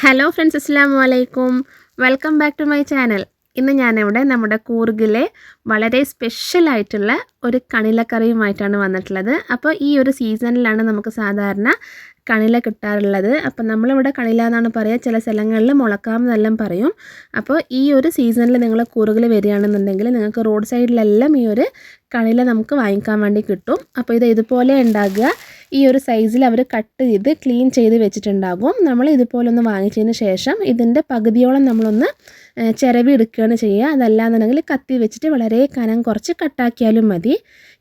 Hello friends, അസ്സലാമു അലൈക്കും. Welcome back to my channel. ഇന്ന് ഞാനിവിടെ നമ്മുടെ കൂർഗിലെ വളരെ സ്പെഷ്യലായിട്ടുള്ള ഒരു കണിലക്കറിയുമായിട്ടാണ് വന്നിട്ടുള്ളത്. അപ്പോൾ ഈ ഒരു സീസണിലാണ് നമുക്ക് സാധാരണ കണില കിട്ടാറുള്ളത്. അപ്പോൾ നമ്മളിവിടെ കണില എന്നാണ് പറയുക, ചില സ്ഥലങ്ങളിൽ മുളക്കാം എന്നെല്ലാം പറയും. അപ്പോൾ ഈ ഒരു സീസണിൽ നിങ്ങൾ കൂർഗിൽ വരികയാണെന്നുണ്ടെങ്കിൽ നിങ്ങൾക്ക് റോഡ് സൈഡിലെല്ലാം ഈ ഒരു കണില നമുക്ക് വാങ്ങിക്കാൻ വേണ്ടി കിട്ടും. അപ്പോൾ ഇത് ഇതുപോലെ ഉണ്ടാകുക. ഈ ഒരു സൈസിൽ അവർ കട്ട് ചെയ്ത് ക്ലീൻ ചെയ്ത് വെച്ചിട്ടുണ്ടാകും. നമ്മൾ ഇതുപോലെ ഒന്ന് വാങ്ങിച്ചതിന് ശേഷം ഇതിൻ്റെ പകുതിയോളം നമ്മളൊന്ന് ചിരവി എടുക്കുകയാണ് ചെയ്യുക. അതല്ലാന്നുണ്ടെങ്കിൽ കത്തി വെച്ചിട്ട് വളരെ കനം കുറച്ച് കട്ടാക്കിയാലും മതി.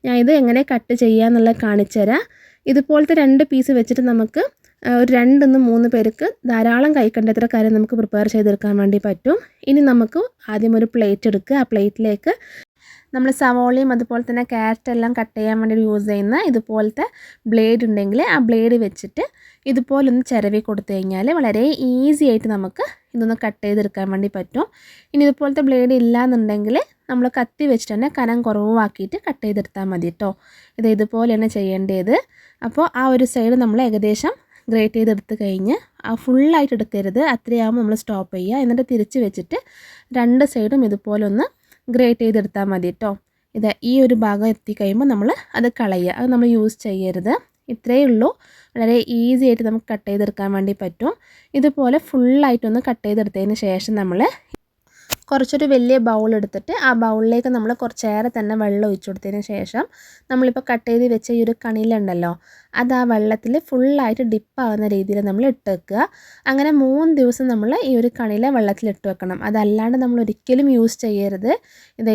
ഞാൻ ഇത് എങ്ങനെ കട്ട് ചെയ്യുക എന്നുള്ളത് കാണിച്ചു തരാം. ഇതുപോലത്തെ 2 പീസ് വെച്ചിട്ട് നമുക്ക് ഒരു 2-3 പേർക്ക് ധാരാളം കഴിക്കേണ്ടത്ര കാര്യം നമുക്ക് പ്രിപ്പയർ ചെയ്തെടുക്കാൻ വേണ്ടി പറ്റും. ഇനി നമുക്ക് ആദ്യം ഒരു പ്ലേറ്റ് എടുക്കുക. ആ പ്ലേറ്റിലേക്ക് നമ്മൾ സവോളയും അതുപോലെ തന്നെ ക്യാരറ്റ് എല്ലാം കട്ട് ചെയ്യാൻ വേണ്ടി യൂസ് ചെയ്യുന്ന ഇതുപോലത്തെ ബ്ലേഡ് ഉണ്ടെങ്കിൽ ആ ബ്ലേഡ് വെച്ചിട്ട് ഇതുപോലൊന്ന് ചിരവി കൊടുത്തു കഴിഞ്ഞാൽ വളരെ ഈസി ആയിട്ട് നമുക്ക് ഇതൊന്ന് കട്ട് ചെയ്തെടുക്കാൻ വേണ്ടി പറ്റും. ഇനി ഇതുപോലത്തെ ബ്ലേഡ് ഇല്ലയെന്നുണ്ടെങ്കിൽ നമ്മൾ കത്തി വെച്ചിട്ട് തന്നെ കനം കുറവാക്കിയിട്ട് കട്ട് ചെയ്തെടുത്താൽ മതി കേട്ടോ. ഇതുപോലെയാണ് ചെയ്യേണ്ടത്. അപ്പോൾ ആ ഒരു സൈഡ് നമ്മൾ ഏകദേശം ഗ്രേറ്റ് ചെയ്തെടുത്ത് കഴിഞ്ഞ് ഫുള്ളായിട്ട് എടുക്കരുത്, അത്രയാകുമ്പോൾ നമ്മൾ സ്റ്റോപ്പ് ചെയ്യുക. എന്നിട്ട് തിരിച്ച് വെച്ചിട്ട് 2 സൈഡും ഇതുപോലെ ഒന്ന് ഗ്രേറ്റ് ചെയ്തെടുത്താൽ മതി കേട്ടോ. ഈ ഒരു ഭാഗം എത്തിക്കഴിയുമ്പോൾ നമ്മൾ അത് കളയുക, അത് നമ്മൾ യൂസ് ചെയ്യരുത്. ഇത്രയേ ഉള്ളൂ. വളരെ ഈസി ആയിട്ട് നമുക്ക് കട്ട് ചെയ്തെടുക്കാൻ വേണ്ടി പറ്റും. ഇതുപോലെ ഫുള്ളായിട്ടൊന്ന് കട്ട് ചെയ്തെടുത്തതിന് ശേഷം നമ്മൾ കുറച്ചൊരു വലിയ ബൗൾ എടുത്തിട്ട് ആ ബൗളിലേക്ക് നമ്മൾ കുറച്ചേറെ തന്നെ വെള്ളം ഒഴിച്ചു കൊടുത്തതിന് ശേഷം നമ്മളിപ്പോൾ കട്ട് ചെയ്ത് വെച്ച ഈ ഒരു കണിലുണ്ടല്ലോ, അത് ആ വെള്ളത്തിൽ ഫുള്ളായിട്ട് ഡിപ്പാകുന്ന രീതിയിൽ നമ്മൾ ഇട്ട് വെക്കുക. അങ്ങനെ 3 ദിവസം നമ്മൾ ഈ ഒരു കണില വെള്ളത്തിലിട്ട് വെക്കണം. അതല്ലാണ്ട് നമ്മൾ ഒരിക്കലും യൂസ് ചെയ്യരുത്.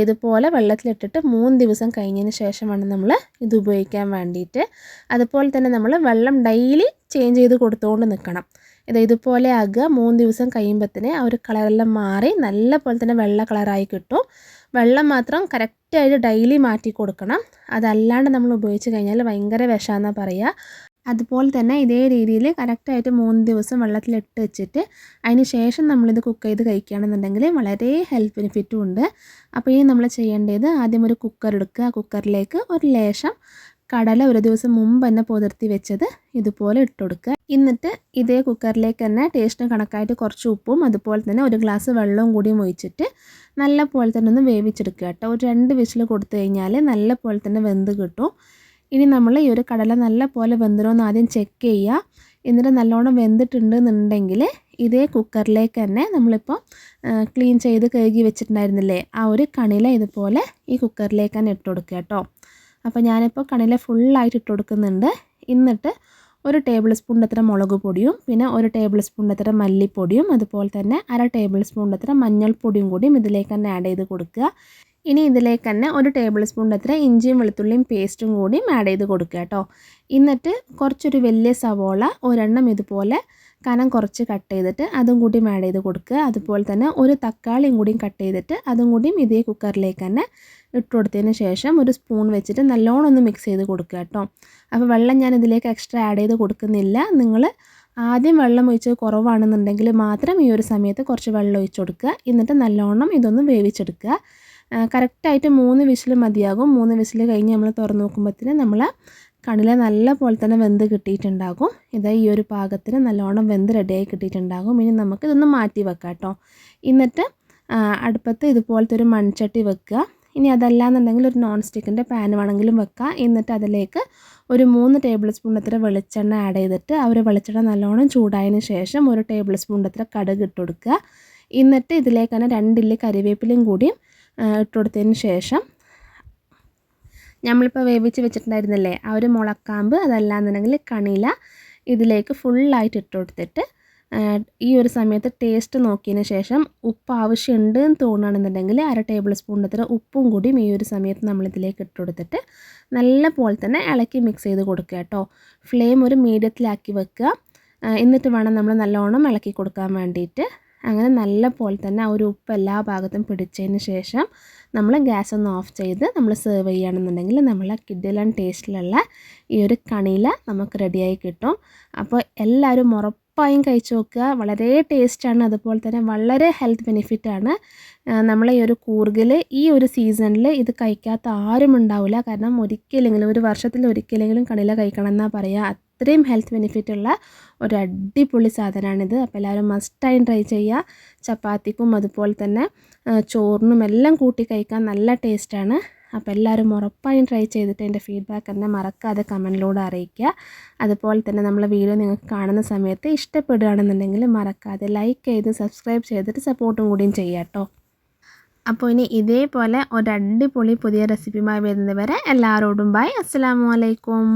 ഇതുപോലെ വെള്ളത്തിലിട്ടിട്ട് 3 ദിവസം കഴിഞ്ഞതിന് ശേഷമാണ് നമ്മൾ ഇത് ഉപയോഗിക്കാൻ വേണ്ടിയിട്ട്. അതുപോലെ തന്നെ നമ്മൾ വെള്ളം ഡെയിലി ചേഞ്ച് ചെയ്ത് കൊടുത്തുകൊണ്ട് നിൽക്കണം. ഇതുപോലെ ആകുക. 3 ദിവസം കഴിയുമ്പോഴത്തേന് ആ ഒരു കളറെല്ലാം മാറി നല്ല പോലെ തന്നെ വെള്ള കളറായി കിട്ടും. വെള്ളം മാത്രം കറക്റ്റായിട്ട് ഡെയിലി മാറ്റി കൊടുക്കണം. അതല്ലാണ്ട് നമ്മൾ ഉപയോഗിച്ച് കഴിഞ്ഞാൽ ഭയങ്കര വിഷമാണെന്നാണ് പറയുക. അതുപോലെ തന്നെ ഇതേ രീതിയിൽ കറക്റ്റായിട്ട് 3 ദിവസം വെള്ളത്തിലിട്ട് വെച്ചിട്ട് അതിന് ശേഷം നമ്മളിത് കുക്ക് ചെയ്ത് കഴിക്കുകയാണെന്നുണ്ടെങ്കിൽ വളരെ ഹെൽത്ത് ബെനിഫിറ്റും ഉണ്ട്. അപ്പോൾ ഇനി നമ്മൾ ചെയ്യേണ്ടത് ആദ്യം ഒരു കുക്കർ എടുക്കുക. ആ കുക്കറിലേക്ക് ഒരു ലേശം കടല ഒരു ദിവസം മുമ്പ് തന്നെ പുതിർത്തി വെച്ചത് ഇതുപോലെ ഇട്ട് കൊടുക്കുക. എന്നിട്ട് ഇതേ കുക്കറിലേക്ക് തന്നെ ടേസ്റ്റിന് കണക്കായിട്ട് കുറച്ച് ഉപ്പും അതുപോലെ തന്നെ ഒരു ഗ്ലാസ് വെള്ളവും കൂടി ഒഴിച്ചിട്ട് നല്ല പോലെ തന്നെ ഒന്ന് വേവിച്ചെടുക്കുക കേട്ടോ. ഒരു 2 വിസിൽ കൊടുത്തു കഴിഞ്ഞാൽ നല്ല പോലെ തന്നെ വെന്ത് കിട്ടും. ഇനി നമ്മൾ ഈ ഒരു കടല നല്ല പോലെ വെന്തരോന്ന് ആദ്യം ചെക്ക് ചെയ്യുക. എന്നിട്ട് നല്ലോണം വെന്തിട്ടുണ്ടെന്നുണ്ടെങ്കിൽ ഇതേ കുക്കറിലേക്ക് തന്നെ നമ്മളിപ്പോൾ ക്ലീൻ ചെയ്ത് കഴുകി വെച്ചിട്ടുണ്ടായിരുന്നില്ലേ, ആ ഒരു കണില ഇതുപോലെ ഈ കുക്കറിലേക്ക് തന്നെ ഇട്ട് കൊടുക്കുക കേട്ടോ. അപ്പോൾ ഞാനിപ്പോൾ കണില ഫുള്ളായിട്ട് ഇട്ട് കൊടുക്കുന്നുണ്ട്. എന്നിട്ട് 1 ടേബിൾ സ്പൂണിൻ്റെ അത്ര മുളക് പൊടിയും പിന്നെ 1 ടേബിൾ സ്പൂണിൻ്റെ അത്ര മല്ലിപ്പൊടിയും അതുപോലെ തന്നെ 1/2 ടേബിൾ സ്പൂണിൻ്റെ അത്ര മഞ്ഞൾപ്പൊടിയും കൂടിയും ഇതിലേക്ക് തന്നെ ആഡ് ചെയ്ത് കൊടുക്കുക. ഇനി ഇതിലേക്ക് തന്നെ 1 ടേബിൾ സ്പൂണിൻ്റെ അത്ര ഇഞ്ചിയും വെളുത്തുള്ളിയും പേസ്റ്റും കൂടിയും ആഡ് ചെയ്ത് കൊടുക്കുക കേട്ടോ. എന്നിട്ട് കുറച്ചൊരു വലിയ സവോള ഒരെണ്ണം ഇതുപോലെ കനം കുറച്ച് കട്ട് ചെയ്തിട്ട് അതും കൂടിയും ആഡ് ചെയ്ത് കൊടുക്കുക. അതുപോലെ തന്നെ 1 തക്കാളിയും കൂടിയും കട്ട് ചെയ്തിട്ട് അതും കൂടിയും ഇതേ കുക്കറിലേക്ക് തന്നെ ഇട്ട് കൊടുത്തതിന് ശേഷം ഒരു സ്പൂൺ വെച്ചിട്ട് നല്ലോണം ഒന്ന് മിക്സ് ചെയ്ത് കൊടുക്കുക കേട്ടോ. അപ്പോൾ വെള്ളം ഞാൻ ഇതിലേക്ക് എക്സ്ട്രാ ആഡ് ചെയ്ത് കൊടുക്കുന്നില്ല. നിങ്ങൾ ആദ്യം വെള്ളം ഒഴിച്ച് കുറവാണെന്നുണ്ടെങ്കിൽ മാത്രം ഈ ഒരു സമയത്ത് കുറച്ച് വെള്ളം ഒഴിച്ച് കൊടുക്കുക. എന്നിട്ട് നല്ലോണം ഇതൊന്ന് വേവിച്ചെടുക്കുക. കറക്റ്റായിട്ട് 3 വിസിൽ മതിയാകും. 3 വിസിൽ കഴിഞ്ഞ് നമ്മൾ തുറന്ന് നോക്കുമ്പോഴത്തേന് നമ്മൾ കണില നല്ല പോലെ തന്നെ വെന്ത് കിട്ടിയിട്ടുണ്ടാകും. ഈ ഒരു പാകത്തിന് നല്ലോണം വെന്ത് റെഡിയായി കിട്ടിയിട്ടുണ്ടാകും. ഇനി നമുക്ക് ഇതൊന്ന് മാറ്റി വെക്കാം കേട്ടോ. എന്നിട്ട് അടുപ്പത്ത് ഇതുപോലത്തെ ഒരു മൺചട്ടി വെക്കുക. ഇനി അതല്ലാന്നുണ്ടെങ്കിൽ ഒരു നോൺ സ്റ്റിക്കിൻ്റെ പാൻ വേണമെങ്കിലും വെക്കുക. എന്നിട്ട് അതിലേക്ക് ഒരു 3 ടേബിൾ സ്പൂൺ അത്ര വെളിച്ചെണ്ണ ആഡ് ചെയ്തിട്ട് ആ ഒരു വെളിച്ചെണ്ണ നല്ലോണം ചൂടായതിന് ശേഷം 1 ടേബിൾ സ്പൂൺ അത്ര കടുക് ഇട്ട് കൊടുക്കുക. എന്നിട്ട് ഇതിലേക്ക് തന്നെ 2 ഇല്ലി കറിവേപ്പിലയും കൂടിയും ഇട്ട് കൊടുത്തതിന് ശേഷം നമ്മളിപ്പോൾ വേവിച്ച് വെച്ചിട്ടുണ്ടായിരുന്നില്ലേ ആ ഒരു മുളക്കാമ്പ്, അതല്ലാന്നുണ്ടെങ്കിൽ കണില ഇതിലേക്ക് ഫുള്ളായിട്ട് ഇട്ട് കൊടുത്തിട്ട് ഈ ഒരു സമയത്ത് ടേസ്റ്റ് നോക്കിയതിന് ശേഷം ഉപ്പ് ആവശ്യമുണ്ട് എന്ന് തോന്നുകയാണെന്നുണ്ടെങ്കിൽ 1/2 ടേബിൾ സ്പൂണിൻ്റെ അത്ര ഉപ്പും കൂടിയും ഈ ഒരു സമയത്ത് നമ്മളിതിലേക്ക് ഇട്ട് കൊടുത്തിട്ട് നല്ല പോലെ തന്നെ ഇളക്കി മിക്സ് ചെയ്ത് കൊടുക്കുക കേട്ടോ. ഫ്ലെയിം ഒരു മീഡിയത്തിലാക്കി വെക്കുക. എന്നിട്ട് വേണം നമ്മൾ നല്ലോണം ഇളക്കി കൊടുക്കാൻ വേണ്ടിയിട്ട്. അങ്ങനെ നല്ല പോലെ തന്നെ ആ ഒരു ഉപ്പ് എല്ലാ ഭാഗത്തും പിടിച്ചതിന് ശേഷം നമ്മൾ ഗ്യാസ് ഒന്ന് ഓഫ് ചെയ്ത് നമ്മൾ സെർവ് ചെയ്യുകയാണെന്നുണ്ടെങ്കിൽ നമ്മളെ കിഡിലൻ ടേസ്റ്റിലുള്ള ഈ ഒരു കണില നമുക്ക് റെഡിയായി കിട്ടും. അപ്പോൾ എല്ലാവരും ഉറപ്പായും കഴിച്ചു നോക്കുക. വളരെ ടേസ്റ്റാണ്, അതുപോലെ തന്നെ വളരെ ഹെൽത്ത് ബെനിഫിറ്റാണ്. നമ്മളെ ഈ ഒരു കൂർഗിൽ ഈ ഒരു സീസണിൽ ഇത് കഴിക്കാത്ത ആരും ഉണ്ടാവില്ല. കാരണം ഒരിക്കലെങ്കിലും ഒരു വർഷത്തിൽ ഒരിക്കലെങ്കിലും കണില കഴിക്കണം എന്നാണ് പറയുക. അത്രയും ഹെൽത്ത് ബെനിഫിറ്റ് ഉള്ള ഒരു അടിപൊളി സാധനമാണിത്. അപ്പോൾ എല്ലാവരും മസ്റ്റായും ട്രൈ ചെയ്യുക. ചപ്പാത്തിക്കും അതുപോലെ തന്നെ ചോറിനും എല്ലാം കൂട്ടി കഴിക്കാൻ നല്ല ടേസ്റ്റാണ്. അപ്പോൾ എല്ലാവരും ഉറപ്പായും ട്രൈ ചെയ്തിട്ട് എൻ്റെ ഫീഡ്ബാക്ക് എന്നെ മറക്കാതെ കമൻറ്റിലൂടെ അറിയിക്കുക. അതുപോലെ തന്നെ നമ്മളെ വീഡിയോ നിങ്ങൾക്ക് കാണുന്ന സമയത്ത് ഇഷ്ടപ്പെടുകയാണെന്നുണ്ടെങ്കിൽ മറക്കാതെ ലൈക്ക് ചെയ്ത് സബ്സ്ക്രൈബ് ചെയ്തിട്ട് സപ്പോർട്ടും കൂടിയും ചെയ്യാം കേട്ടോ. അപ്പോൾ ഇനി ഇതേപോലെ ഒരു അടിപൊളി പുതിയ റെസിപ്പിയുമായി വരുന്നത് വരെ എല്ലാവരോടും ബൈ. അസ്സലാമു അലൈക്കും.